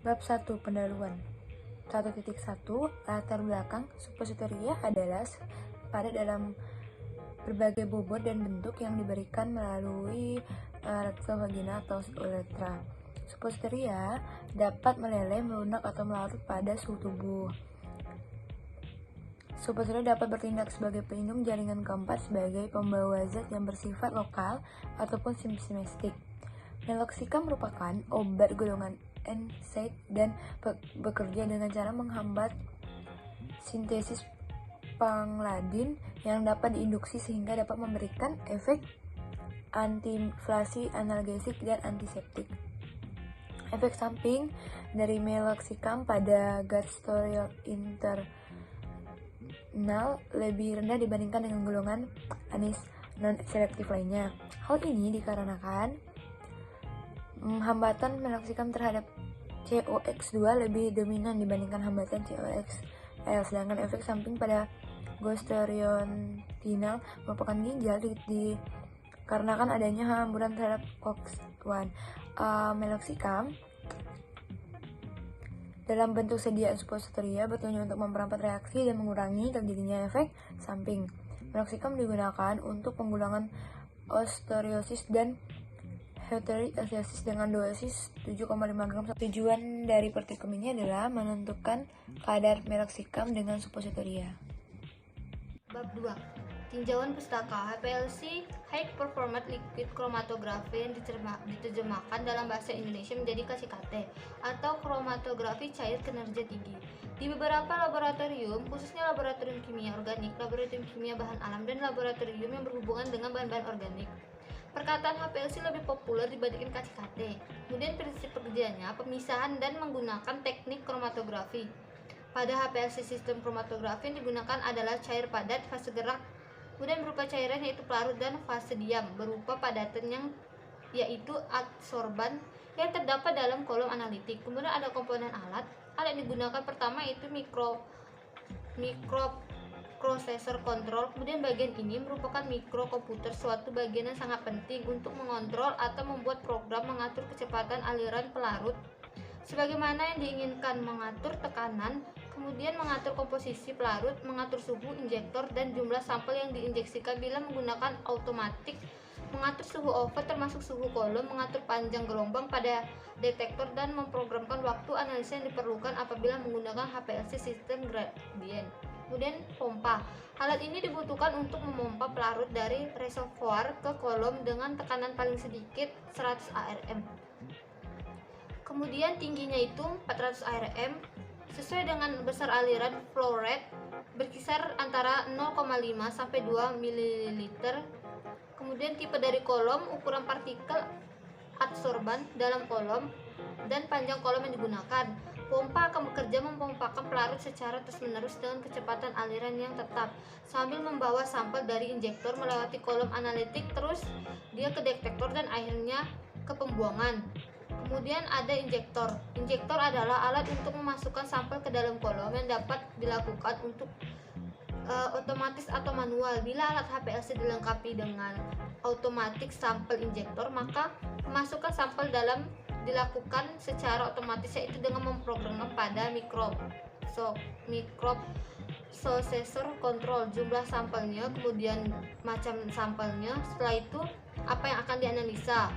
Bab 1. Pendahuluan 1.1 Latar belakang suppositoria adalah pada dalam berbagai bobot dan bentuk yang diberikan melalui rektal vagina atau uretra. Suppositoria dapat meleleh, melunak, atau melarut pada suhu tubuh. Suppositoria dapat bertindak sebagai pelindung jaringan keempat sebagai pembawa zat yang bersifat lokal ataupun simptomatik. Meloxicam merupakan obat golongan NSAID dan bekerja dengan cara menghambat sintesis pangladin yang dapat diinduksi sehingga dapat memberikan efek antiinflamasi, analgesik, dan antiseptik. Efek samping dari meloxicam pada gastrointestinal lebih rendah dibandingkan dengan golongan anis non-selektif lainnya. Hal ini dikarenakan hambatan meloxicam terhadap COX-2 lebih dominan dibandingkan hambatan COX-L, sedangkan efek samping pada gastrointestinal merupakan ginjal dikarenakan adanya hamburan terhadap COX-1. Meloxicam dalam bentuk sediaan suppositoria bertujuan untuk memperlambat reaksi dan mengurangi terjadinya efek samping. Meloxicam digunakan untuk penggulangan osteoartrosis dan heteroartrosis dengan dosis 7,5 gram. Tujuan dari praktikum ini adalah menentukan kadar meloxicam dengan suppositoria. Bab 2. Tinjauan pustaka. HPLC High Performance Liquid Chromatography yang diterjemahkan dalam bahasa Indonesia menjadi KCKT atau kromatografi cair kinerja tinggi. Di beberapa laboratorium, khususnya laboratorium kimia organik, laboratorium kimia bahan alam, dan laboratorium yang berhubungan dengan bahan-bahan organik, perkataan HPLC lebih populer dibandingkan KCKT. Kemudian prinsip pekerjaannya pemisahan dan menggunakan teknik kromatografi. Pada HPLC sistem kromatografi yang digunakan adalah cair padat fase gerak, kemudian berupa cairan yaitu pelarut, dan fase diam berupa padatan yang yaitu adsorban yang terdapat dalam kolom analitik. Kemudian ada komponen alat. Alat yang digunakan pertama yaitu microprocessor control. Kemudian bagian ini merupakan mikrokomputer, suatu bagian yang sangat penting untuk mengontrol atau membuat program mengatur kecepatan aliran pelarut sebagaimana yang diinginkan, mengatur tekanan, kemudian mengatur komposisi pelarut, mengatur suhu injektor dan jumlah sampel yang diinjeksikan bila menggunakan automatik, mengatur suhu oven termasuk suhu kolom, mengatur panjang gelombang pada detektor, dan memprogramkan waktu analisa yang diperlukan apabila menggunakan HPLC sistem gradient. Kemudian pompa. Alat ini dibutuhkan untuk memompa pelarut dari reservoir ke kolom dengan tekanan paling sedikit 100 ARM. Kemudian tingginya itu 400 ARM sesuai dengan besar aliran flow rate berkisar antara 0,5 sampai 2 ml. Kemudian tipe dari kolom, ukuran partikel adsorban dalam kolom, dan panjang kolom yang digunakan. Pompa akan bekerja memompakan pelarut secara terus-menerus dengan kecepatan aliran yang tetap sambil membawa sampel dari injektor melewati kolom analitik terus dia ke detektor dan akhirnya ke pembuangan. Kemudian ada injektor. Injektor adalah alat untuk memasukkan sampel ke dalam kolom yang dapat dilakukan untuk otomatis atau manual. Bila alat HPLC dilengkapi dengan automatic sampel injektor, maka pemasukan sampel dalam dilakukan secara otomatis yaitu dengan memprogramkan pada microprocessor control jumlah sampelnya, kemudian macam sampelnya, setelah itu apa yang akan dianalisa.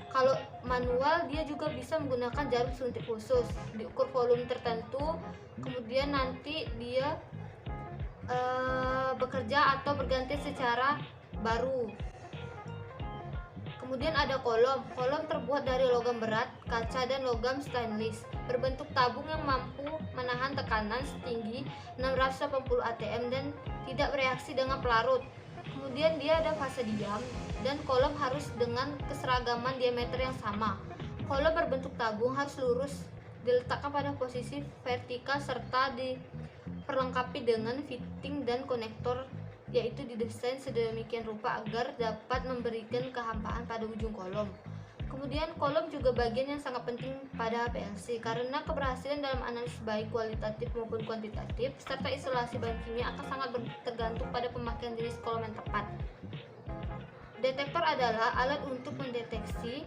Kalau manual dia juga bisa menggunakan jarum suntik khusus, diukur volume tertentu, kemudian nanti dia bekerja atau berganti secara baru. Kemudian ada kolom. Kolom terbuat dari logam berat, kaca, dan logam stainless, berbentuk tabung yang mampu menahan tekanan setinggi 680 atm dan tidak bereaksi dengan pelarut. Kemudian dia ada fase diam, dan kolom harus dengan keseragaman diameter yang sama. Kolom berbentuk tabung harus lurus, diletakkan pada posisi vertikal serta diperlengkapi dengan fitting dan konektor, yaitu didesain sedemikian rupa agar dapat memberikan kehampaan pada ujung kolom. Kemudian kolom juga bagian yang sangat penting pada HPLC karena keberhasilan dalam analisis baik kualitatif maupun kuantitatif serta isolasi bahan kimia akan sangat tergantung pada pemakaian jenis kolom yang tepat. Detektor adalah alat untuk mendeteksi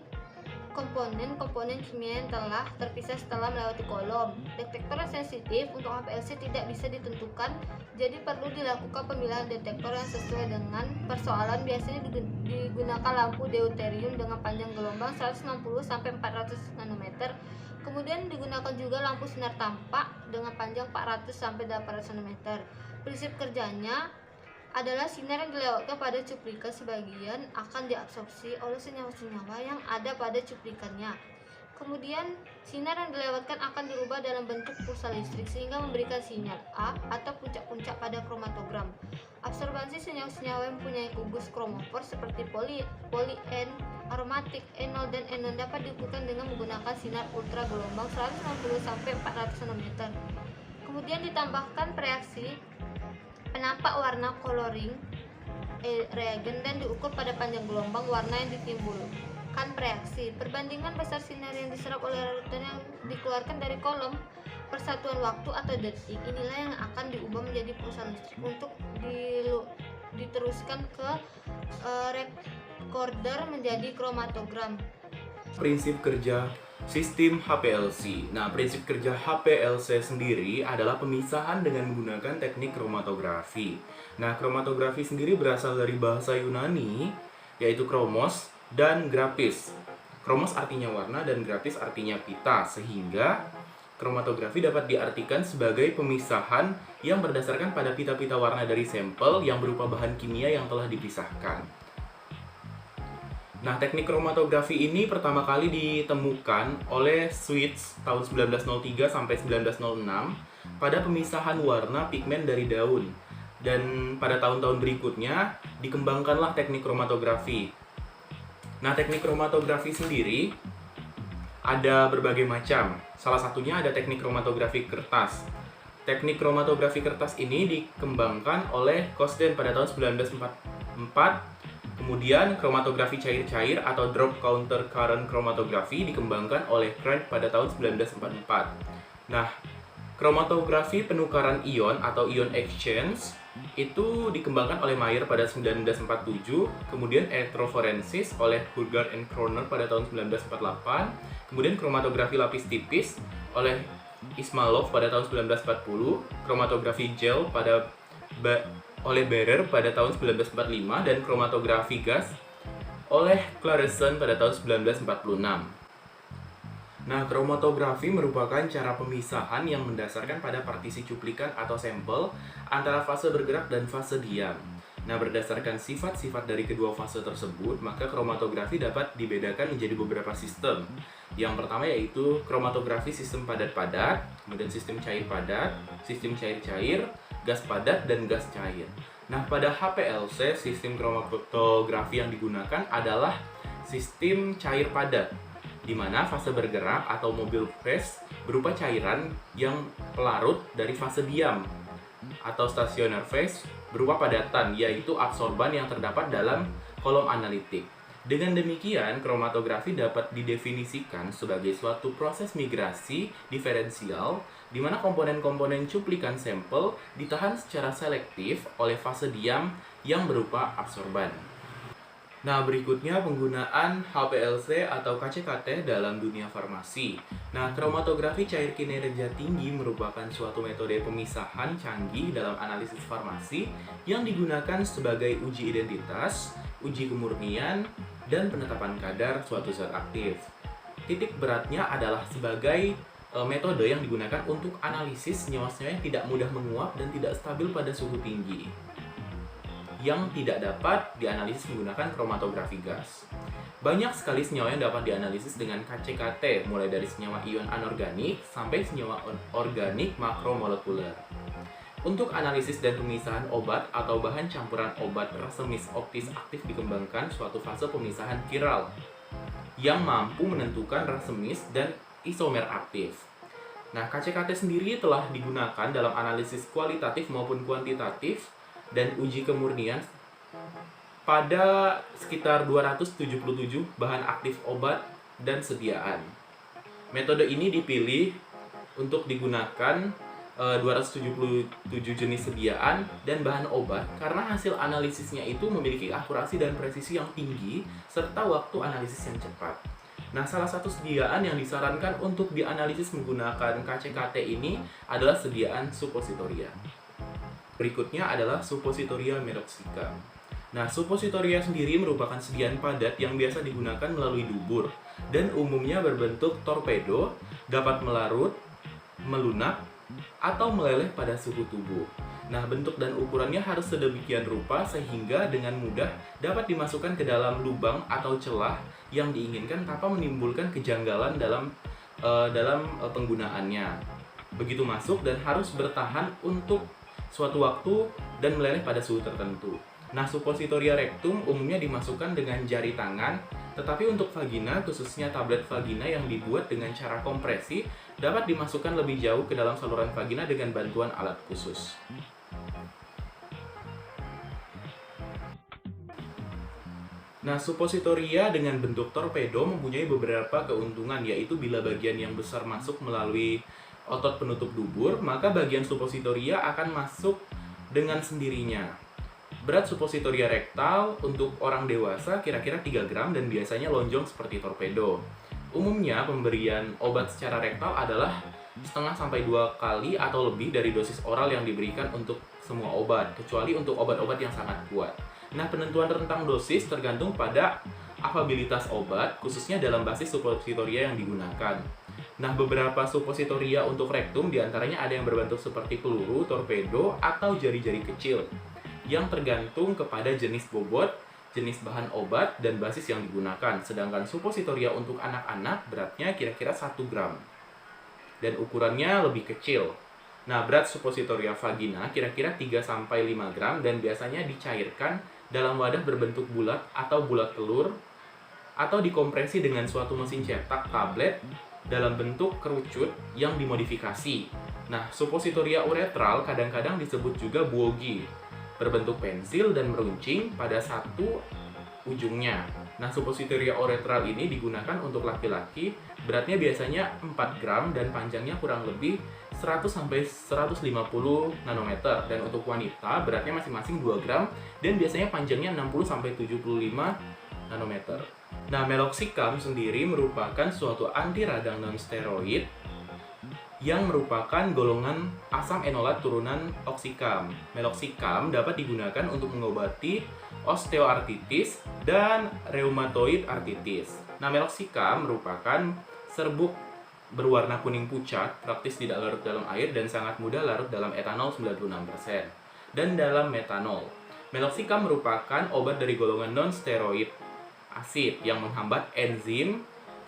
komponen kimia yang telah terpisah setelah melewati kolom. Detektor yang sensitif untuk HPLC tidak bisa ditentukan, jadi perlu dilakukan pemilihan detektor yang sesuai dengan persoalan. Biasanya digunakan lampu deuterium dengan panjang gelombang 160 sampai 400 nanometer. Kemudian digunakan juga lampu sinar tampak dengan panjang 400 sampai 800 nanometer. Prinsip kerjanya adalah sinar yang dilewatkan pada cuplikan sebagian akan diabsorpsi oleh senyawa-senyawa yang ada pada cuplikannya. Kemudian sinar yang dilewatkan akan dirubah dalam bentuk pulsa listrik sehingga memberikan sinyal A atau puncak-puncak pada kromatogram. Absorbansi senyawa-senyawa yang mempunyai gugus kromofor seperti N, aromatik, enol, dan enon dapat diukurkan dengan menggunakan sinar ultra gelombang 160 sampai 400 nanometer. Kemudian ditambahkan reaksi penampak warna coloring reagen dan diukur pada panjang gelombang warna yang ditimbulkan reaksi. Perbandingan besar sinar yang diserap oleh reaktor yang dikeluarkan dari kolom persatuan waktu atau detik inilah yang akan diubah menjadi pulsa listrik untuk diteruskan ke recorder menjadi kromatogram. Prinsip kerja sistem HPLC. Nah, prinsip kerja HPLC sendiri adalah pemisahan dengan menggunakan teknik kromatografi. Nah, kromatografi sendiri berasal dari bahasa Yunani, yaitu kromos dan grafis. Kromos artinya warna dan grafis artinya pita, sehingga kromatografi dapat diartikan sebagai pemisahan yang berdasarkan pada pita-pita warna dari sampel yang berupa bahan kimia yang telah dipisahkan. Nah, teknik kromatografi ini pertama kali ditemukan oleh Sweets tahun 1903 sampai 1906 pada pemisahan warna pigmen dari daun. Dan pada tahun-tahun berikutnya dikembangkanlah teknik kromatografi. Nah, teknik kromatografi sendiri ada berbagai macam. Salah satunya ada teknik kromatografi kertas. Teknik kromatografi kertas ini dikembangkan oleh Cosden pada tahun 1944. Kemudian kromatografi cair-cair atau drop counter current chromatography dikembangkan oleh Craig pada tahun 1944. Nah, kromatografi penukaran ion atau ion exchange itu dikembangkan oleh Mayer pada 1947, kemudian elektroforensis oleh Hurgard and Kroner pada tahun 1948, kemudian kromatografi lapis tipis oleh Ismailov pada tahun 1940, kromatografi gel oleh Barer pada tahun 1945, dan kromatografi gas oleh Claresson pada tahun 1946. Nah, kromatografi merupakan cara pemisahan yang mendasarkan pada partisi cuplikan atau sampel antara fase bergerak dan fase diam. Nah, berdasarkan sifat-sifat dari kedua fase tersebut, maka kromatografi dapat dibedakan menjadi beberapa sistem. Yang pertama yaitu kromatografi sistem padat-padat, kemudian sistem cair-padat, sistem cair-cair, gas padat, dan gas cair. Nah, pada HPLC, sistem kromatografi yang digunakan adalah sistem cair padat, di mana fase bergerak atau mobile phase berupa cairan yang pelarut dari fase diam, atau stationary phase berupa padatan, yaitu absorban yang terdapat dalam kolom analitik. Dengan demikian, kromatografi dapat didefinisikan sebagai suatu proses migrasi diferensial di mana komponen-komponen cuplikan sampel ditahan secara selektif oleh fase diam yang berupa absorban. Nah, berikutnya penggunaan HPLC atau KCKT dalam dunia farmasi. Nah, kromatografi cair kinerja tinggi merupakan suatu metode pemisahan canggih dalam analisis farmasi yang digunakan sebagai uji identitas, uji kemurnian, dan penetapan kadar suatu zat aktif. Titik beratnya adalah sebagai metode yang digunakan untuk analisis senyawa-senyawa yang tidak mudah menguap dan tidak stabil pada suhu tinggi, yang tidak dapat dianalisis menggunakan kromatografi gas. Banyak sekali senyawa yang dapat dianalisis dengan KCKT, mulai dari senyawa ion anorganik sampai senyawa organik makromolekuler. Untuk analisis dan pemisahan obat atau bahan campuran obat rasemis optis aktif dikembangkan suatu fase pemisahan kiral yang mampu menentukan rasemis dan isomer aktif. Nah, KCKT sendiri telah digunakan dalam analisis kualitatif maupun kuantitatif dan uji kemurnian pada sekitar 277 bahan aktif obat dan sediaan. Metode ini dipilih untuk digunakan 277 jenis sediaan dan bahan obat karena hasil analisisnya itu memiliki akurasi dan presisi yang tinggi serta waktu analisis yang cepat. Nah, salah satu sediaan yang disarankan untuk dianalisis menggunakan KCKT ini adalah sediaan suppositoria. Berikutnya adalah suppositoria meloxicam. Nah, suppositoria sendiri merupakan sediaan padat yang biasa digunakan melalui dubur dan umumnya berbentuk torpedo, dapat melarut, melunak, atau meleleh pada suhu tubuh. Nah, bentuk dan ukurannya harus sedemikian rupa sehingga dengan mudah dapat dimasukkan ke dalam lubang atau celah yang diinginkan tanpa menimbulkan kejanggalan dalam penggunaannya. Begitu masuk dan harus bertahan untuk suatu waktu dan meleleh pada suhu tertentu. Nah, suppositoria rectum umumnya dimasukkan dengan jari tangan, tetapi untuk vagina, khususnya tablet vagina yang dibuat dengan cara kompresi, dapat dimasukkan lebih jauh ke dalam saluran vagina dengan bantuan alat khusus. Nah, suppositoria dengan bentuk torpedo mempunyai beberapa keuntungan, yaitu bila bagian yang besar masuk melalui otot penutup dubur, maka bagian suppositoria akan masuk dengan sendirinya. Berat suppositoria rektal untuk orang dewasa kira-kira 3 gram dan biasanya lonjong seperti torpedo. Umumnya pemberian obat secara rektal adalah setengah sampai 2 kali atau lebih dari dosis oral yang diberikan untuk semua obat, kecuali untuk obat-obat yang sangat kuat. Nah, penentuan rentang dosis tergantung pada afabilitas obat, khususnya dalam basis suppositoria yang digunakan. Nah, beberapa suppositoria untuk rektum diantaranya ada yang berbentuk seperti peluru, torpedo, atau jari-jari kecil, yang tergantung kepada jenis bobot, jenis bahan obat, dan basis yang digunakan. Sedangkan suppositoria untuk anak-anak beratnya kira-kira 1 gram. Dan ukurannya lebih kecil. Nah, berat suppositoria vagina kira-kira 3-5 gram dan biasanya dicairkan dalam wadah berbentuk bulat atau bulat telur atau dikompresi dengan suatu mesin cetak tablet dalam bentuk kerucut yang dimodifikasi. Nah, suppositoria uretral kadang-kadang disebut juga buogi, berbentuk pensil dan meruncing pada satu ujungnya. Nah, suppositoria uretral ini digunakan untuk laki-laki, beratnya biasanya 4 gram dan panjangnya kurang lebih 100-150 nanometer. Dan untuk wanita, beratnya masing-masing 2 gram dan biasanya panjangnya 60-75 nanometer. Nah, meloxicam sendiri merupakan suatu anti radang non-steroid yang merupakan golongan asam enolat turunan oxycam. Meloxicam dapat digunakan untuk mengobati osteoartritis dan rheumatoid arthritis. Nah, meloxicam merupakan serbuk berwarna kuning pucat, praktis tidak larut dalam air dan sangat mudah larut dalam etanol 96% dan dalam metanol. Meloxicam merupakan obat dari golongan non-steroid asid yang menghambat enzim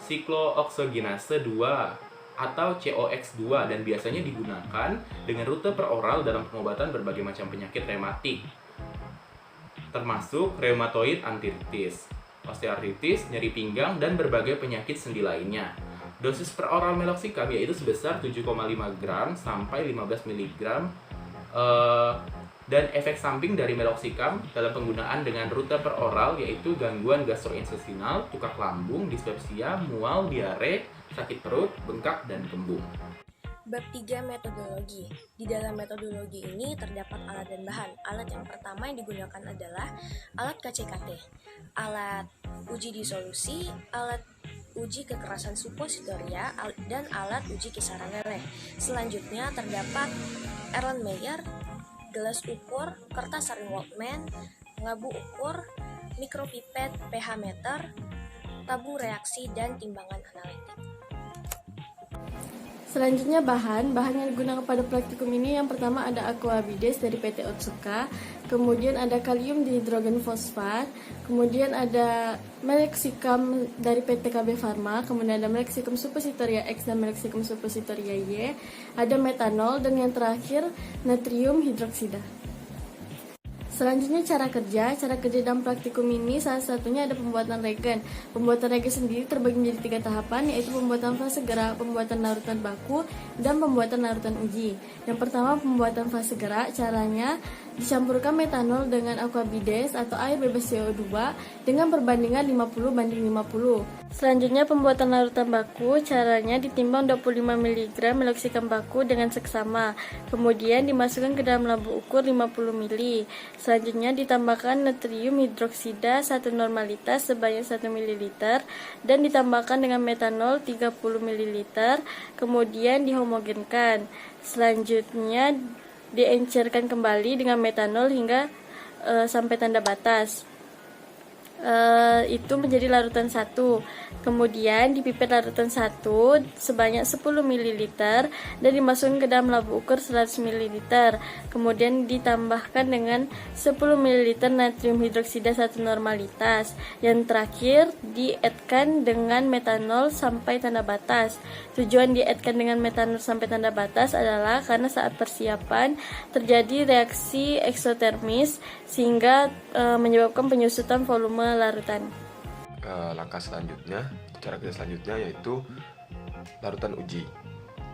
siklooxygenase 2 atau COX2 dan biasanya digunakan dengan rute peroral dalam pengobatan berbagai macam penyakit rematik, termasuk rheumatoid arthritis, osteoartritis, nyeri pinggang, dan berbagai penyakit sendi lainnya. Dosis peroral meloxicam yaitu sebesar 7,5 gram sampai 15 mg dan efek samping dari meloxicam dalam penggunaan dengan rute peroral yaitu gangguan gastrointestinal, tukak lambung, dispepsia, mual, diare, sakit perut, bengkak, dan kembung. Bab 3 metodologi. Di dalam metodologi ini terdapat alat dan bahan. Alat yang pertama yang digunakan adalah alat KCKT, alat uji disolusi, alat uji kekerasan suppositoria, dan alat uji kisaran leleh. Selanjutnya terdapat Erlenmeyer, gelas ukur, kertas saring Walkman, ngabu ukur, mikropipet, pH meter, tabung reaksi, dan timbangan analitik. Selanjutnya bahan yang digunakan pada praktikum ini yang pertama ada aquabides dari PT Otsuka, kemudian ada kalium dihidrogen fosfat, kemudian ada meloxicam dari PT KB Pharma, kemudian ada meloxicam suppositoria X dan meloxicam suppositoria Y, ada metanol, dan yang terakhir natrium hidroksida. Selanjutnya cara kerja dalam praktikum ini salah satunya ada pembuatan regen. Pembuatan regen sendiri terbagi menjadi 3 tahapan, yaitu pembuatan fase gerak, pembuatan larutan baku, dan pembuatan larutan uji. Yang pertama pembuatan fase gerak, caranya dicampurkan metanol dengan aquabides atau air bebas CO2 dengan perbandingan 50:50. Selanjutnya pembuatan larutan baku, caranya ditimbang 25 mg meloxicam baku dengan seksama, kemudian dimasukkan ke dalam labu ukur 50 ml. Selanjutnya ditambahkan natrium hidroksida 1 normalitas sebanyak 1 ml dan ditambahkan dengan metanol 30 ml, kemudian dihomogenkan. Selanjutnya diencerkan kembali dengan metanol hingga sampai tanda batas. Itu menjadi larutan 1. Kemudian dipipet larutan 1 sebanyak 10 ml dan dimasukkan ke dalam labu ukur 100 ml. Kemudian ditambahkan dengan 10 ml natrium hidroksida 1 normalitas. Yang terakhir dietkan dengan metanol sampai tanda batas. Tujuan dietkan dengan metanol sampai tanda batas adalah karena saat persiapan terjadi reaksi eksotermis sehingga menyebabkan penyusutan volume larutan. Langkah selanjutnya, cara kerja selanjutnya yaitu larutan uji.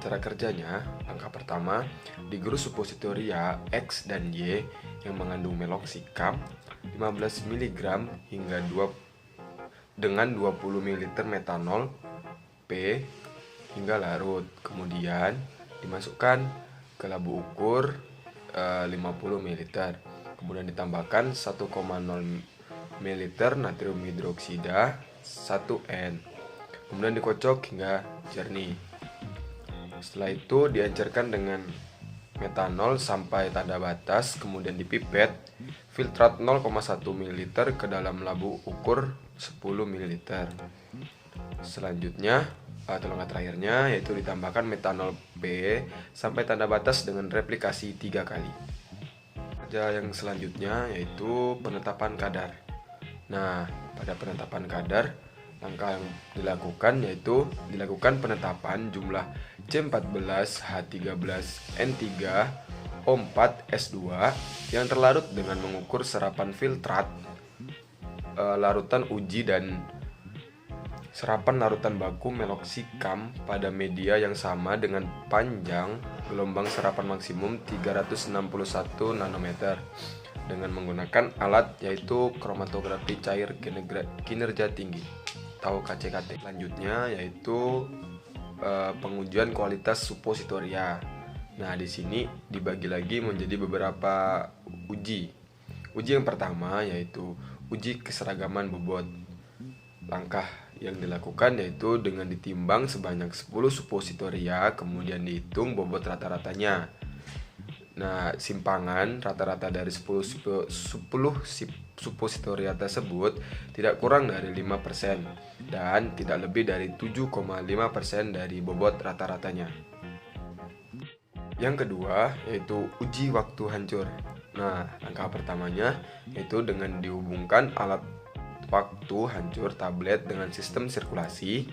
Cara kerjanya, langkah pertama, digerus suppositoria X dan Y yang mengandung meloxicam 15 mg hingga 20 ml metanol P hingga larut. Kemudian dimasukkan ke labu ukur 50 ml. Kemudian ditambahkan 1,0 ml natrium hidroksida 1N. Kemudian dikocok hingga jernih. Setelah itu diencerkan dengan metanol sampai tanda batas, kemudian dipipet filtrat 0,1 ml ke dalam labu ukur 10 ml. Selanjutnya atau langkah terakhirnya yaitu ditambahkan metanol B sampai tanda batas dengan replikasi 3 kali. Kerja yang selanjutnya yaitu penetapan kadar. Nah, pada penetapan kadar, langkah yang dilakukan yaitu dilakukan penetapan jumlah C14H13N3O4S2 yang terlarut dengan mengukur serapan filtrat, larutan uji dan serapan larutan baku meloxicam pada media yang sama dengan panjang gelombang serapan maksimum 361 nanometer dengan menggunakan alat yaitu kromatografi cair kinerja tinggi atau KCKT. Selanjutnya yaitu pengujian kualitas suppositoria. Nah, di sini dibagi lagi menjadi beberapa uji. Uji yang pertama yaitu uji keseragaman bobot. Langkah yang dilakukan yaitu dengan ditimbang sebanyak 10 suppositoria, kemudian dihitung bobot rata-ratanya. Nah, simpangan rata-rata dari 10 suppositoria tersebut tidak kurang dari 5% dan tidak lebih dari 7,5% dari bobot rata-ratanya. Yang kedua yaitu uji waktu hancur. Nah, langkah pertamanya yaitu dengan dihubungkan alat waktu hancur tablet dengan sistem sirkulasi,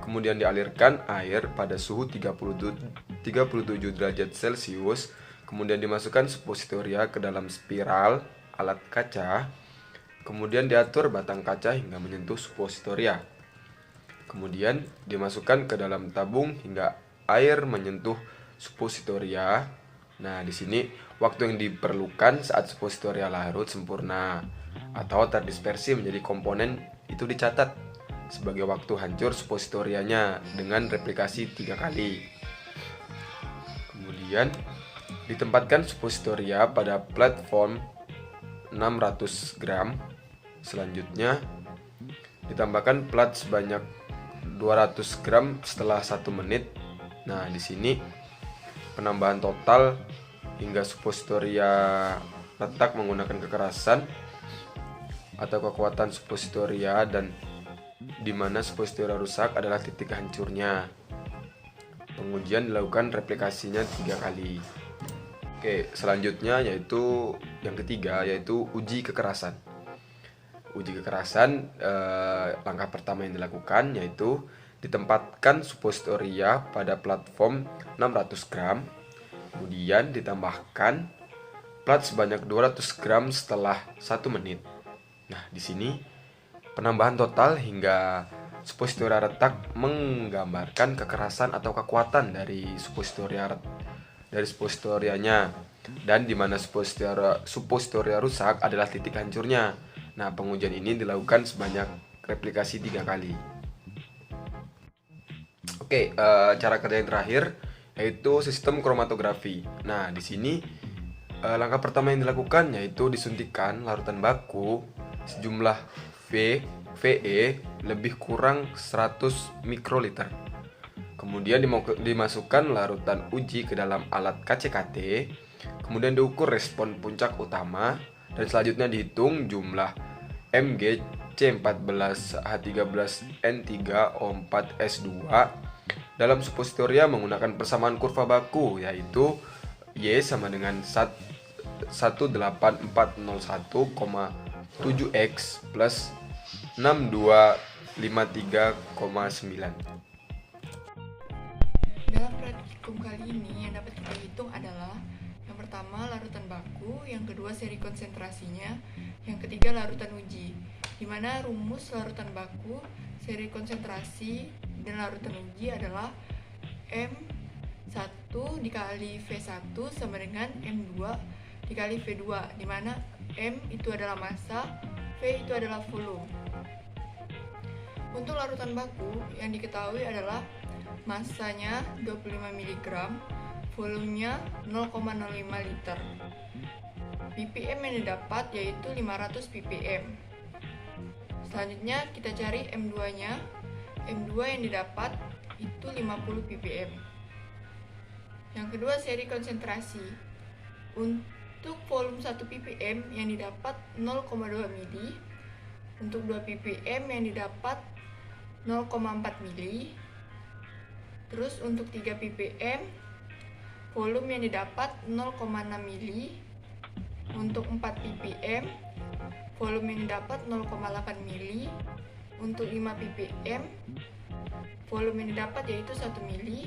kemudian dialirkan air pada suhu 37 derajat Celcius, kemudian dimasukkan suppositoria ke dalam spiral alat kaca, kemudian diatur batang kaca hingga menyentuh suppositoria, kemudian dimasukkan ke dalam tabung hingga air menyentuh suppositoria. Nah, di sini waktu yang diperlukan saat suppositoria larut sempurna atau terdispersi menjadi komponen itu dicatat sebagai waktu hancur suppositorianya dengan replikasi 3 kali. Kemudian ditempatkan suppositoria pada platform 600 gram. Selanjutnya ditambahkan plat sebanyak 200 gram setelah 1 menit. Nah, di sini penambahan total hingga suppositoria retak menggunakan kekerasan atau kekuatan suppositoria dan di mana suppositoria rusak adalah titik hancurnya. Pengujian dilakukan replikasinya 3 kali. Oke, selanjutnya yaitu yang ketiga yaitu uji kekerasan. Uji kekerasan langkah pertama yang dilakukan yaitu ditempatkan suppositoria pada platform 600 gram, kemudian ditambahkan plat sebanyak 200 gram setelah 1 menit. Nah, di sini penambahan total hingga suppositoria retak menggambarkan kekerasan atau kekuatan dari suppositorianya. dan di mana suppositoria rusak adalah titik hancurnya. Nah, pengujian ini dilakukan sebanyak replikasi 3 kali. Oke, cara kerja yang terakhir yaitu sistem kromatografi. Nah, di sini langkah pertama yang dilakukan yaitu disuntikkan larutan baku sejumlah VE lebih kurang 100 mikroliter. Kemudian dimasukkan larutan uji ke dalam alat KCKT, kemudian diukur respon puncak utama, dan selanjutnya dihitung jumlah Mg C14H13N3O4S2 dalam suppositoria menggunakan persamaan kurva baku, yaitu Y sama dengan 18401,7X plus 6253,9. Dalam praktikum kali ini yang dapat kita hitung adalah yang pertama larutan baku, yang kedua seri konsentrasinya, yang ketiga larutan uji, di mana rumus larutan baku, seri konsentrasi, dan larutan uji adalah M1 dikali V1 sama dengan M2 dikali V2, di mana M itu adalah massa, V itu adalah volume. Untuk larutan baku yang diketahui adalah massanya 25 mg, volumenya 0,05 liter. ppm yang didapat yaitu 500 ppm. Selanjutnya kita cari M2-nya. M2 yang didapat itu 50 ppm. Yang kedua seri konsentrasi. Untuk volume 1 ppm yang didapat 0,2 mili. Untuk 2 ppm yang didapat 0,4 mili. Terus untuk 3 ppm volume yang didapat 0,6 mili. Untuk 4 ppm volume yang didapat 0,8 mili. Untuk 5 ppm volume yang didapat yaitu 1 mili.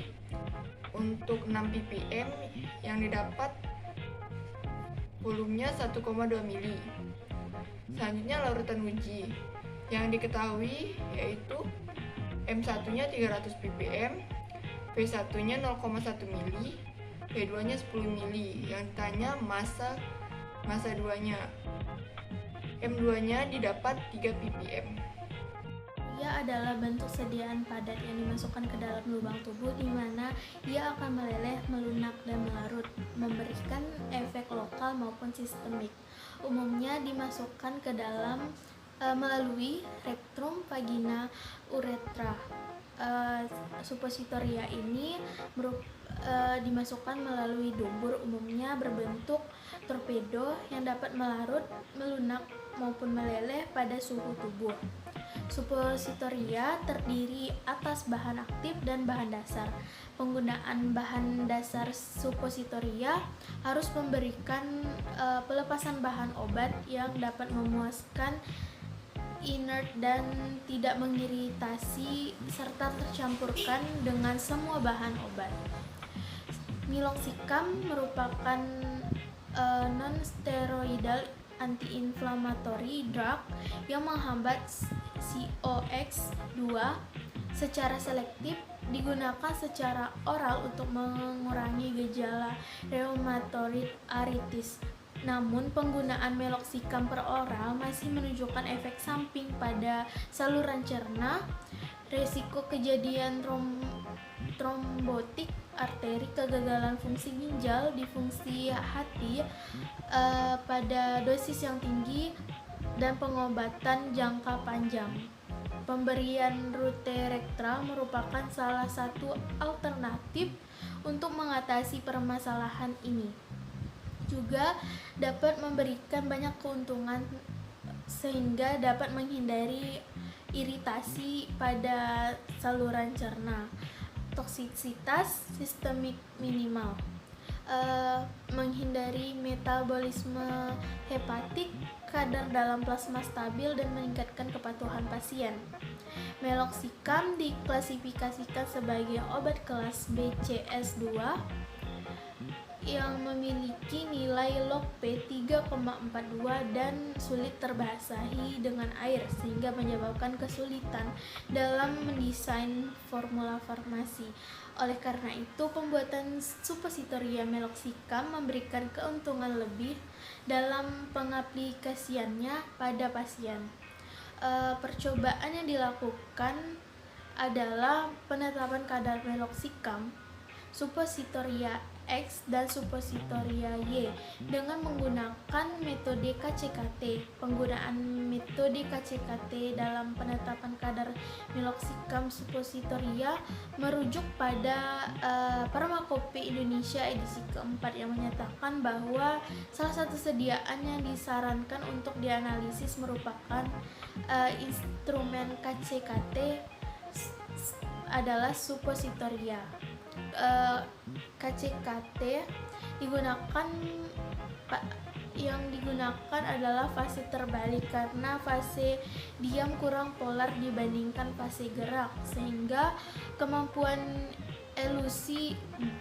Untuk 6 ppm yang didapat volumenya 1,2 mili. Selanjutnya larutan uji yang diketahui yaitu M1-nya 300 ppm, V1-nya 0,1 mili, V2-nya 10 mili. Yang ditanya massa 2-nya. M2-nya didapat 3 ppm. Ia adalah bentuk sediaan padat yang dimasukkan ke dalam lubang tubuh di mana ia akan meleleh, melunak, dan melarut, memberikan efek lokal maupun sistemik. Umumnya dimasukkan ke dalam melalui rektum, vagina, uretra. Suppositoria ini dimasukkan melalui dubur, umumnya berbentuk torpedo yang dapat melarut, melunak, maupun meleleh pada suhu tubuh. Suppositoria terdiri atas bahan aktif dan bahan dasar. Penggunaan bahan dasar suppositoria harus memberikan pelepasan bahan obat yang dapat memuaskan inert dan tidak mengiritasi serta tercampurkan dengan semua bahan obat. Meloxicam merupakan non-steroidal anti-inflammatory drug yang menghambat COX-2 secara selektif, digunakan secara oral untuk mengurangi gejala rheumatoid arthritis. Namun, penggunaan meloxicam per oral masih menunjukkan efek samping pada saluran cerna, resiko kejadian trombotik arteri, kegagalan fungsi ginjal, disfungsi hati pada dosis yang tinggi, dan pengobatan jangka panjang. Pemberian rute rektal merupakan salah satu alternatif untuk mengatasi permasalahan ini. Juga dapat memberikan banyak keuntungan sehingga dapat menghindari iritasi pada saluran cerna. Toksisitas sistemik minimal, menghindari metabolisme hepatik, kadar dalam plasma stabil, dan meningkatkan kepatuhan pasien. Meloxicam diklasifikasikan sebagai obat kelas BCS2 yang memiliki nilai log P 3,42 dan sulit terbasahi dengan air sehingga menyebabkan kesulitan dalam mendesain formula farmasi. Oleh karena itu, pembuatan suppositoria meloxicam memberikan keuntungan lebih dalam pengaplikasiannya pada pasien. Percobaan yang dilakukan adalah penetapan kadar meloxicam, suppositoria X dan suppositoria Y dengan menggunakan metode KCKT. Penggunaan metode KCKT dalam penetapan kadar meloxicam suppositoria merujuk pada Pharmacope Indonesia edisi keempat yang menyatakan bahwa salah satu sediaan yang disarankan untuk dianalisis merupakan instrumen KCKT adalah suppositoria. KCKT yang digunakan adalah fase terbalik karena fase diam kurang polar dibandingkan fase gerak, sehingga kemampuan elusi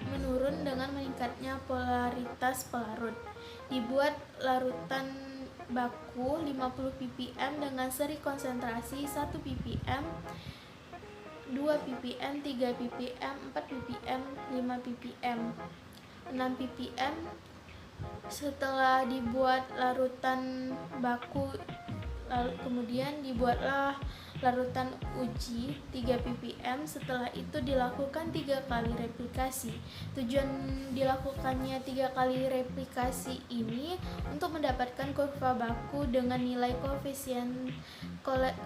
menurun dengan meningkatnya polaritas pelarut. Dibuat larutan baku 50 ppm dengan seri konsentrasi 1 ppm, 2 ppm, 3 ppm, 4 ppm, 5 ppm, 6 ppm. Setelah dibuat larutan baku, lalu kemudian dibuatlah larutan uji 3 ppm. Setelah itu dilakukan 3 kali replikasi. Tujuan dilakukannya 3 kali replikasi ini untuk mendapatkan kurva baku dengan nilai koefisien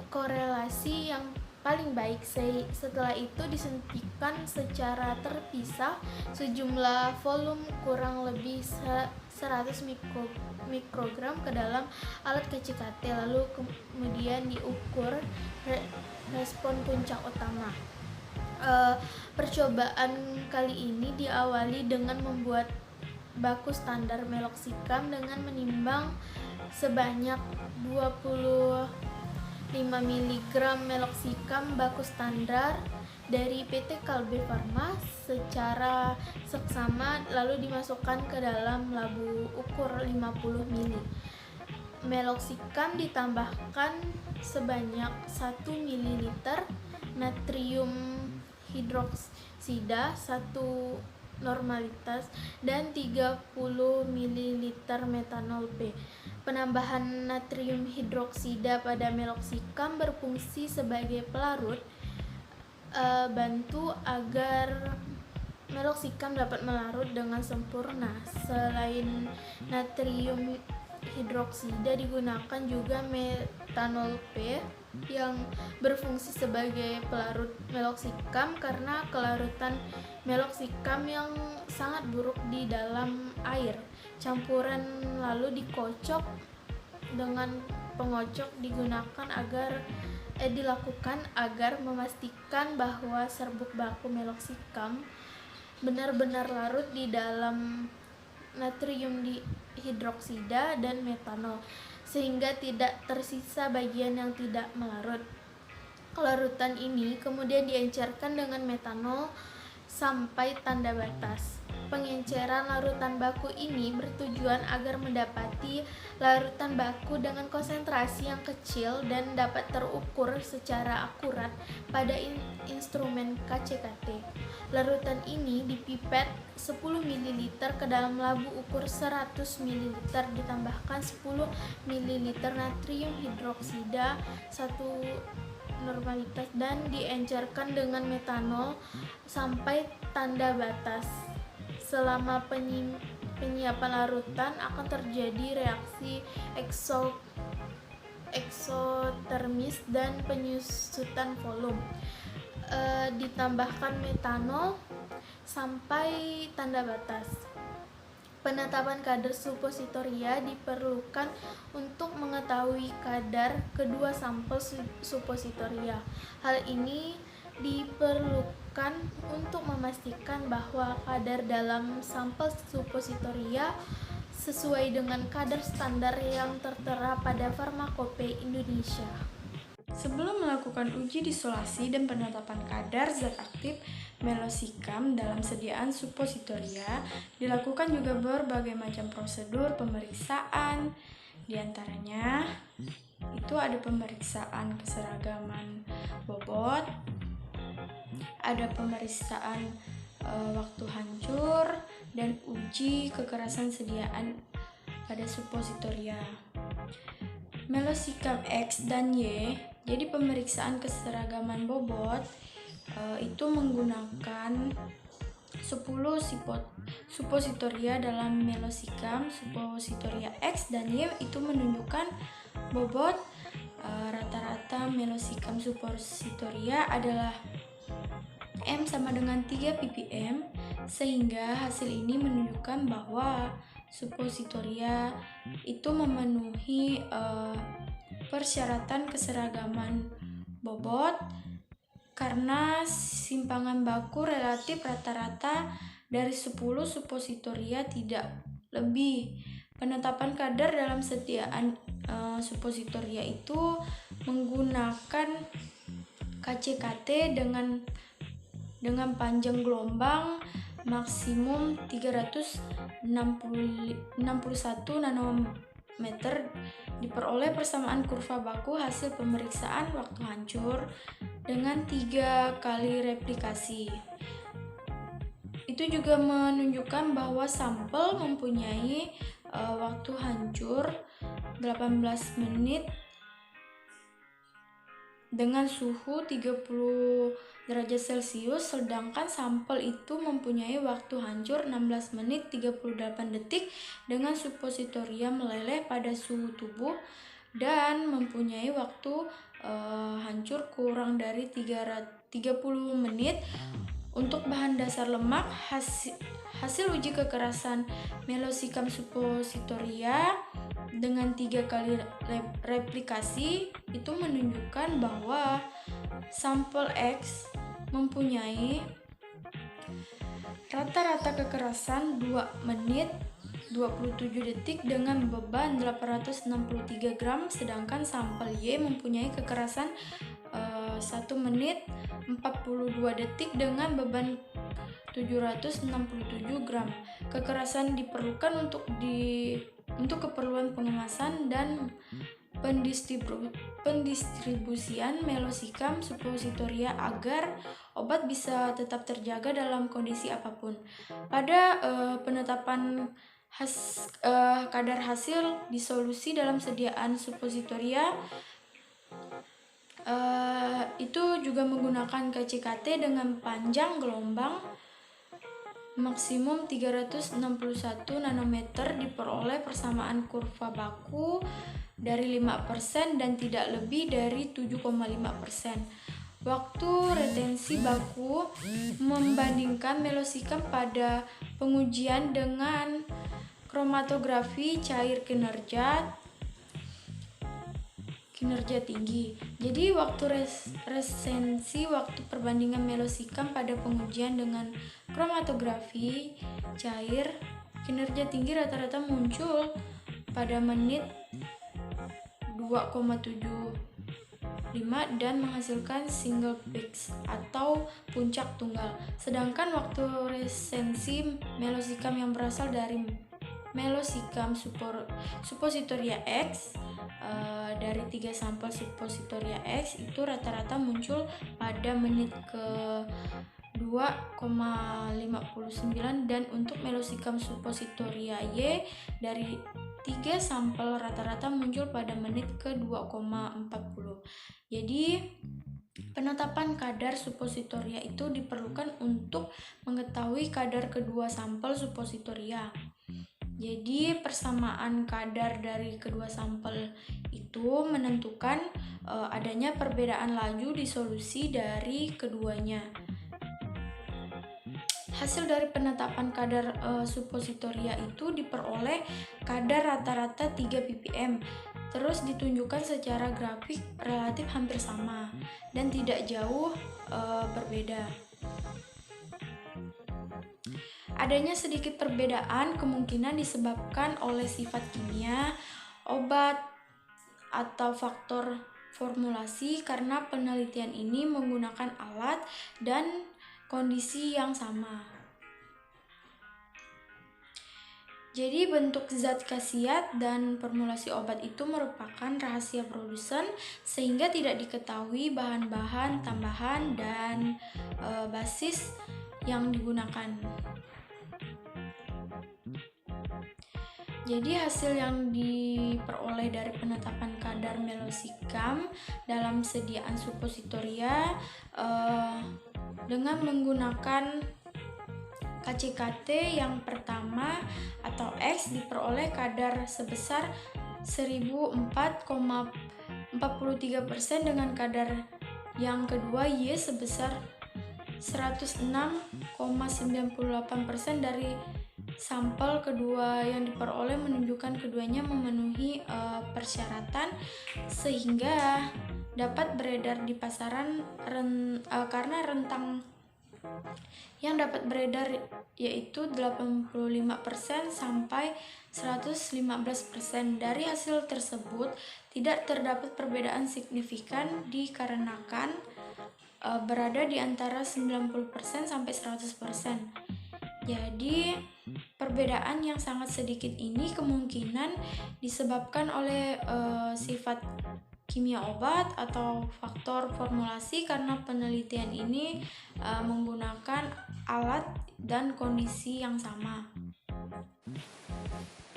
korelasi yang paling baik. Setelah itu disuntikan secara terpisah sejumlah volume kurang lebih 100 mikrogram ke dalam alat KCKT, lalu kemudian diukur respon puncak utama. Percobaan kali ini diawali dengan membuat baku standar meloxicam dengan menimbang sebanyak 25 mg meloxicam baku standar dari PT Kalbe Farma secara seksama, lalu dimasukkan ke dalam labu ukur 50 ml. Meloxicam ditambahkan sebanyak 1 ml natrium hidroksida 1 normalitas dan 30 ml metanol P. Penambahan natrium hidroksida pada meloxicam berfungsi sebagai pelarut, bantu agar meloxicam dapat melarut dengan sempurna. Selain natrium hidroksida digunakan juga metanol P yang berfungsi sebagai pelarut meloxicam karena kelarutan meloxicam yang sangat buruk di dalam air. Campuran lalu dikocok dengan pengocok dilakukan agar memastikan bahwa serbuk baku meloxicam benar-benar larut di dalam natrium hidroksida dan metanol sehingga tidak tersisa bagian yang tidak melarut. Larutan ini kemudian diencerkan dengan metanol sampai tanda batas. Pengenceran larutan baku ini bertujuan agar mendapati larutan baku dengan konsentrasi yang kecil dan dapat terukur secara akurat pada instrumen KCKT. Larutan ini dipipet 10 ml ke dalam labu ukur 100 ml, ditambahkan 10 ml natrium hidroksida 1 normalitas dan diencerkan dengan metanol sampai tanda batas. Selama penyiapan larutan akan terjadi reaksi eksotermis dan penyusutan volume. Ditambahkan metanol sampai tanda batas. Penetapan kadar suppositoria diperlukan untuk mengetahui kadar kedua sampel suppositoria. Hal ini diperlukan untuk memastikan bahwa kadar dalam sampel suppositoria sesuai dengan kadar standar yang tertera pada Pharmacope Indonesia. Sebelum melakukan uji disolasi dan penetapan kadar zat aktif meloxicam dalam sediaan suppositoria, dilakukan juga berbagai macam prosedur pemeriksaan. Di antaranya itu ada pemeriksaan keseragaman bobot, ada pemeriksaan waktu hancur, dan uji kekerasan sediaan pada suppositoria. Meloxicam X dan Y, jadi pemeriksaan keseragaman bobot itu menggunakan 10 suppositoria dalam meloxicam. Suppositoria X dan Y itu menunjukkan bobot rata-rata meloxicam suppositoria adalah M sama dengan 3 ppm, sehingga hasil ini menunjukkan bahwa suppositoria itu memenuhi persyaratan keseragaman bobot karena simpangan baku relatif rata-rata dari 10 suppositoria tidak lebih. Penetapan kadar dalam sediaan suppositoria itu menggunakan KCKT dengan panjang gelombang maksimum 361 nanometer, diperoleh persamaan kurva baku hasil pemeriksaan waktu hancur dengan 3 kali replikasi. Itu juga menunjukkan bahwa sampel mempunyai waktu hancur 18 menit dengan suhu 30 derajat Celcius, sedangkan sampel itu mempunyai waktu hancur 16 menit 38 detik dengan suppositoria meleleh pada suhu tubuh dan mempunyai waktu hancur kurang dari 30 menit. Untuk bahan dasar lemak, hasil uji kekerasan meloxicam suppositoria dengan 3 kali replikasi itu menunjukkan bahwa sampel X mempunyai rata-rata kekerasan 2 menit 27 detik dengan beban 863 gram, sedangkan sampel Y mempunyai kekerasan 1 menit 42 detik dengan beban 767 gram. Kekerasan diperlukan untuk keperluan pengemasan dan pendistribusian meloxicam suppositoria agar obat bisa tetap terjaga dalam kondisi apapun. Pada penetapan kadar hasil disolusi dalam sediaan suppositoria itu juga menggunakan KCKT dengan panjang gelombang maksimum 361 nanometer, diperoleh persamaan kurva baku dari 5% dan tidak lebih dari 7,5%. Waktu retensi baku membandingkan meloxicam pada pengujian dengan kromatografi cair kinerja tinggi. Jadi waktu resensi waktu perbandingan meloxicam pada pengujian dengan kromatografi cair kinerja tinggi rata-rata muncul pada menit 2,75 dan menghasilkan single peaks atau puncak tunggal. Sedangkan waktu resensi meloxicam yang berasal dari meloxicam suppositoria X dari 3 sampel suppositoria X itu rata-rata muncul pada menit ke 2,59 dan untuk meloxicam suppositoria Y dari 3 sampel rata-rata muncul pada menit ke 2,40. Jadi penetapan kadar suppositoria itu diperlukan untuk mengetahui kadar kedua sampel suppositoria. Jadi persamaan kadar dari kedua sampel itu menentukan adanya perbedaan laju disolusi dari keduanya. Hasil dari penetapan kadar suppositoria itu diperoleh kadar rata-rata 3 ppm, terus ditunjukkan secara grafik relatif hampir sama dan tidak jauh berbeda. Adanya sedikit perbedaan kemungkinan disebabkan oleh sifat kimia, obat, atau faktor formulasi karena penelitian ini menggunakan alat dan kondisi yang sama. Jadi bentuk zat khasiat dan formulasi obat itu merupakan rahasia produsen sehingga tidak diketahui bahan-bahan tambahan dan basis yang digunakan. Jadi hasil yang diperoleh dari penetapan kadar meloxicam dalam sediaan suppositoria dengan menggunakan KCKT yang pertama atau X diperoleh kadar sebesar 1004,43% dengan kadar yang kedua Y sebesar 106,98% dari sampel kedua yang diperoleh menunjukkan keduanya memenuhi persyaratan sehingga dapat beredar di pasaran karena rentang yang dapat beredar yaitu 85% sampai 115%. Dari hasil tersebut tidak terdapat perbedaan signifikan dikarenakan berada di antara 90% sampai 100%. Jadi perbedaan yang sangat sedikit ini kemungkinan disebabkan oleh sifat kimia obat atau faktor formulasi karena penelitian ini menggunakan alat dan kondisi yang sama.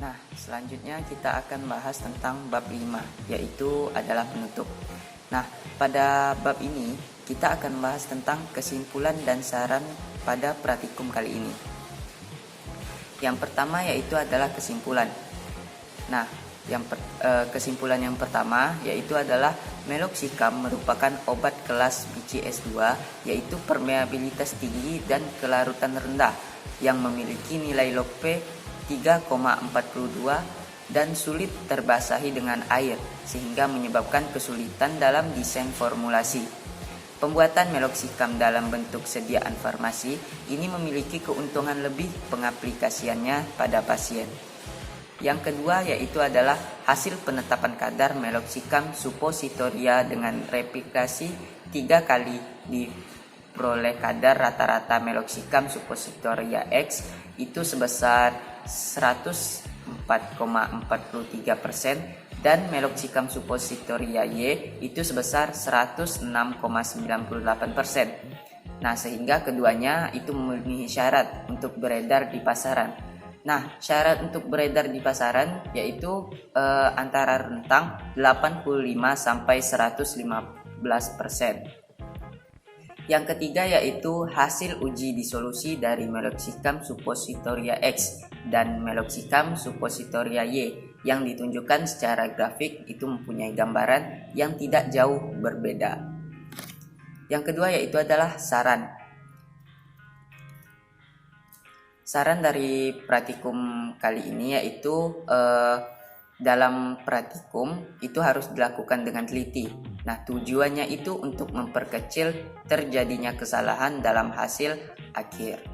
Nah, selanjutnya kita akan bahas tentang bab 5, yaitu adalah penutup. Nah, pada bab ini kita akan bahas tentang kesimpulan dan saran pada praktikum kali ini. Yang pertama yaitu adalah kesimpulan. Nah, kesimpulan yang pertama yaitu adalah meloxicam merupakan obat kelas BCS2 yaitu permeabilitas tinggi dan kelarutan rendah yang memiliki nilai log P 3,42 dan sulit terbasahi dengan air sehingga menyebabkan kesulitan dalam desain formulasi. Pembuatan meloxicam dalam bentuk sediaan farmasi ini memiliki keuntungan lebih pengaplikasiannya pada pasien. Yang kedua yaitu adalah hasil penetapan kadar meloxicam suppositoria dengan replikasi 3 kali diperoleh kadar rata-rata meloxicam suppositoria X itu sebesar 104,43% dan meloxicam suppositoria Y itu sebesar 106,98%. Nah, sehingga keduanya itu memenuhi syarat untuk beredar di pasaran. Nah, syarat untuk beredar di pasaran yaitu antara rentang 85 sampai 115%. Yang ketiga yaitu hasil uji disolusi dari meloxicam suppositoria X dan meloxicam suppositoria Y yang ditunjukkan secara grafik itu mempunyai gambaran yang tidak jauh berbeda. Yang kedua yaitu adalah saran. Saran dari praktikum kali ini yaitu dalam praktikum itu harus dilakukan dengan teliti. Nah, tujuannya itu untuk memperkecil terjadinya kesalahan dalam hasil akhir.